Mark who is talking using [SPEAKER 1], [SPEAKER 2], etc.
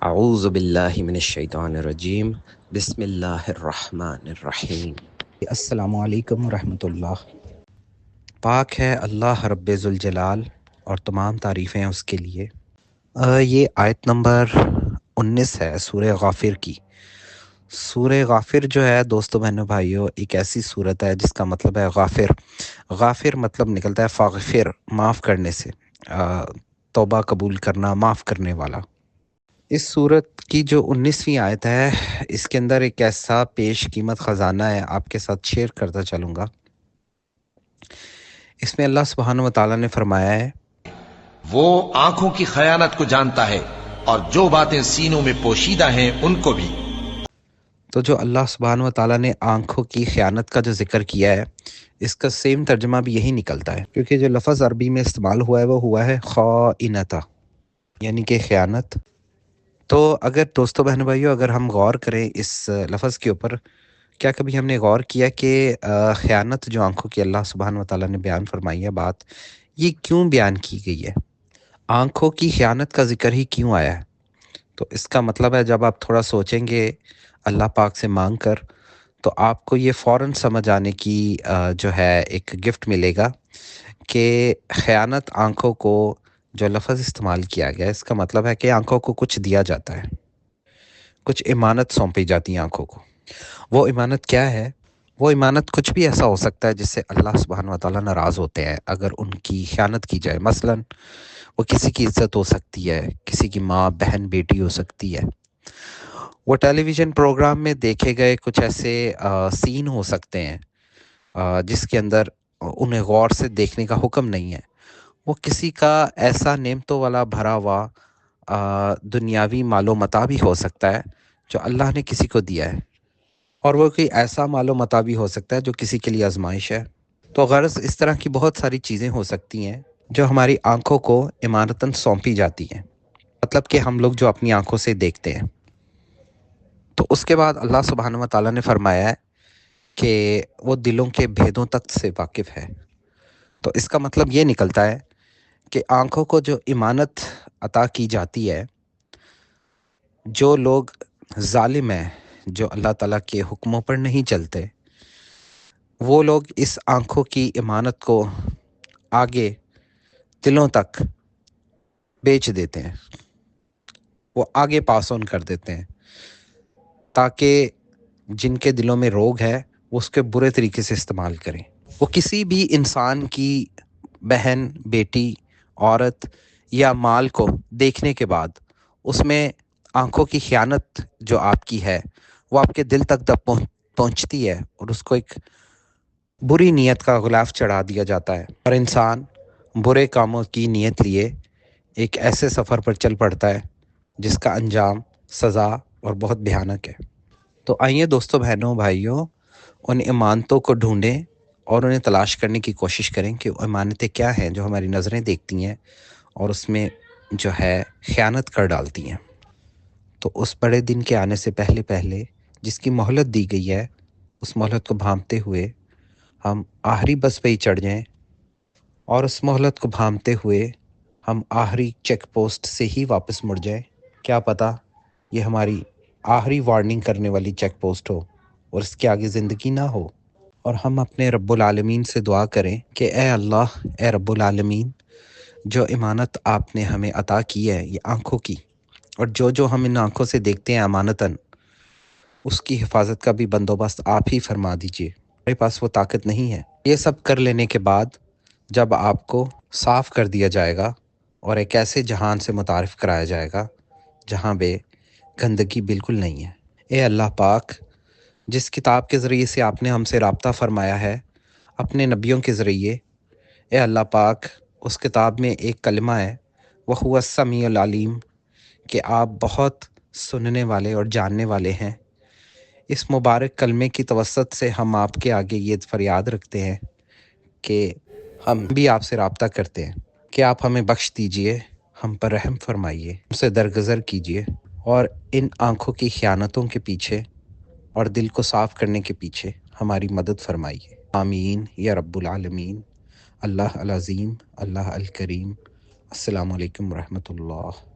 [SPEAKER 1] اعوذ باللہ من الشیطان الرجیم بسم اللہ الرحمن الرحیم۔
[SPEAKER 2] السلام علیکم ورحمۃ اللہ۔
[SPEAKER 1] پاک ہے اللہ رب ذوالجلال اور تمام تعریفیں اس کے لیے۔ یہ آیت نمبر 19 ہے سورہ غافر کی۔ سورہ غافر جو ہے دوستو بہنوں بھائیوں ایک ایسی صورت ہے جس کا مطلب ہے غافر۔ غافر مطلب نکلتا ہے فاغفر، معاف کرنے سے، توبہ قبول کرنا، معاف کرنے والا۔ اس صورت کی جو 19ویں آیت ہے اس کے اندر ایک ایسا پیش قیمت خزانہ ہے، آپ کے ساتھ شیئر کرتا چلوں گا۔ اس میں اللہ سبحانہ و تعالیٰ نے فرمایا ہے،
[SPEAKER 3] وہ آنکھوں کی خیانت کو جانتا ہے اور جو باتیں سینوں میں پوشیدہ ہیں ان کو بھی۔
[SPEAKER 1] تو جو اللہ سبحانہ و تعالیٰ نے آنکھوں کی خیانت کا جو ذکر کیا ہے اس کا سیم ترجمہ بھی یہی نکلتا ہے، کیونکہ جو لفظ عربی میں استعمال ہوا ہے وہ ہوا ہے خائنۃ، یعنی کہ خیانت۔ تو اگر دوستو بہنوں بھائیوں اگر ہم غور کریں اس لفظ کے اوپر، کیا کبھی ہم نے غور کیا کہ خیانت جو آنکھوں کی اللہ سبحانہ و تعالیٰ نے بیان فرمائی ہے بات، یہ کیوں بیان کی گئی ہے؟ آنکھوں کی خیانت کا ذکر ہی کیوں آیا ہے؟ تو اس کا مطلب ہے جب آپ تھوڑا سوچیں گے اللہ پاک سے مانگ کر تو آپ کو یہ فوراً سمجھ آنے کی جو ہے ایک گفٹ ملے گا کہ خیانت آنکھوں کو جو لفظ استعمال کیا گیا اس کا مطلب ہے کہ آنکھوں کو کچھ دیا جاتا ہے، کچھ امانت سونپی جاتی ہے آنکھوں کو۔ وہ امانت کیا ہے؟ وہ امانت کچھ بھی ایسا ہو سکتا ہے جس سے اللہ سبحانہ و تعالیٰ ناراض ہوتے ہیں اگر ان کی خیانت کی جائے۔ مثلاً وہ کسی کی عزت ہو سکتی ہے، کسی کی ماں بہن بیٹی ہو سکتی ہے، وہ ٹیلی ویژن پروگرام میں دیکھے گئے کچھ ایسے سین ہو سکتے ہیں جس کے اندر انہیں غور سے دیکھنے کا حکم نہیں ہے۔ وہ کسی کا ایسا نعمتوں والا بھرا ہوا دنیاوی مال و متاع بھی ہو سکتا ہے جو اللہ نے کسی کو دیا ہے، اور وہ کوئی ایسا مال و متاع بھی ہو سکتا ہے جو کسی کے لیے آزمائش ہے۔ تو غرض اس طرح کی بہت ساری چیزیں ہو سکتی ہیں جو ہماری آنکھوں کو امانتاً سونپی جاتی ہیں، مطلب کہ ہم لوگ جو اپنی آنکھوں سے دیکھتے ہیں۔ تو اس کے بعد اللہ سبحانہ و تعالیٰ نے فرمایا ہے کہ وہ دلوں کے بھیدوں تک سے واقف ہے۔ تو اس کا مطلب یہ نکلتا ہے کہ آنکھوں کو جو امانت عطا کی جاتی ہے، جو لوگ ظالم ہیں، جو اللہ تعالیٰ کے حکموں پر نہیں چلتے، وہ لوگ اس آنکھوں کی امانت کو آگے دلوں تک بیچ دیتے ہیں، وہ آگے پاس آن کر دیتے ہیں تاکہ جن کے دلوں میں روگ ہے وہ اس کے برے طریقے سے استعمال کریں۔ وہ کسی بھی انسان کی بہن، بیٹی، عورت یا مال کو دیکھنے کے بعد اس میں آنکھوں کی خیانت جو آپ کی ہے وہ آپ کے دل تک پہنچتی ہے اور اس کو ایک بری نیت کا غلاف چڑھا دیا جاتا ہے، اور انسان برے کاموں کی نیت لیے ایک ایسے سفر پر چل پڑتا ہے جس کا انجام سزا اور بہت بھیانک ہے۔ تو آئیے دوستو بہنوں بھائیوں ان امانتوں کو ڈھونڈیں اور انہیں تلاش کرنے کی کوشش کریں کہ وہ امانتیں کیا ہیں جو ہماری نظریں دیکھتی ہیں اور اس میں جو ہے خیانت کر ڈالتی ہیں۔ تو اس بڑے دن کے آنے سے پہلے جس کی مہلت دی گئی ہے اس مہلت کو بھانپتے ہوئے ہم آخری بس پہ ہی چڑھ جائیں، اور اس مہلت کو بھانپتے ہوئے ہم آخری چیک پوسٹ سے ہی واپس مڑ جائیں۔ کیا پتہ یہ ہماری آخری وارننگ کرنے والی چیک پوسٹ ہو اور اس کے آگے زندگی نہ ہو، اور ہم اپنے رب العالمین سے دعا کریں کہ اے اللہ، اے رب العالمین، جو امانت آپ نے ہمیں عطا کی ہے یہ آنکھوں کی، اور جو ہم ان آنکھوں سے دیکھتے ہیں امانتاً، اس کی حفاظت کا بھی بندوبست آپ ہی فرما دیجیے۔ ہمارے پاس وہ طاقت نہیں ہے۔ یہ سب کر لینے کے بعد جب آپ کو صاف کر دیا جائے گا اور ایک ایسے جہان سے متعارف کرایا جائے گا جہاں بے گندگی بالکل نہیں ہے۔ اے اللہ پاک، جس کتاب کے ذریعے سے آپ نے ہم سے رابطہ فرمایا ہے اپنے نبیوں کے ذریعے، اے اللہ پاک اس کتاب میں ایک کلمہ ہے وَهُوَ السَّمِيعُ الْعَلِيمُ، کہ آپ بہت سننے والے اور جاننے والے ہیں۔ اس مبارک کلمے کی توسط سے ہم آپ کے آگے یہ فریاد رکھتے ہیں کہ ہم بھی آپ سے رابطہ کرتے ہیں کہ آپ ہمیں بخش دیجئے، ہم پر رحم فرمائیے، ہم سے درگزر کیجئے، اور ان آنکھوں کی خیانتوں کے پیچھے اور دل کو صاف کرنے کے پیچھے ہماری مدد فرمائیے۔ آمین یا رب العالمین۔ اللہ العظیم، اللہ الکریم۔ السلام علیکم ورحمۃ اللہ۔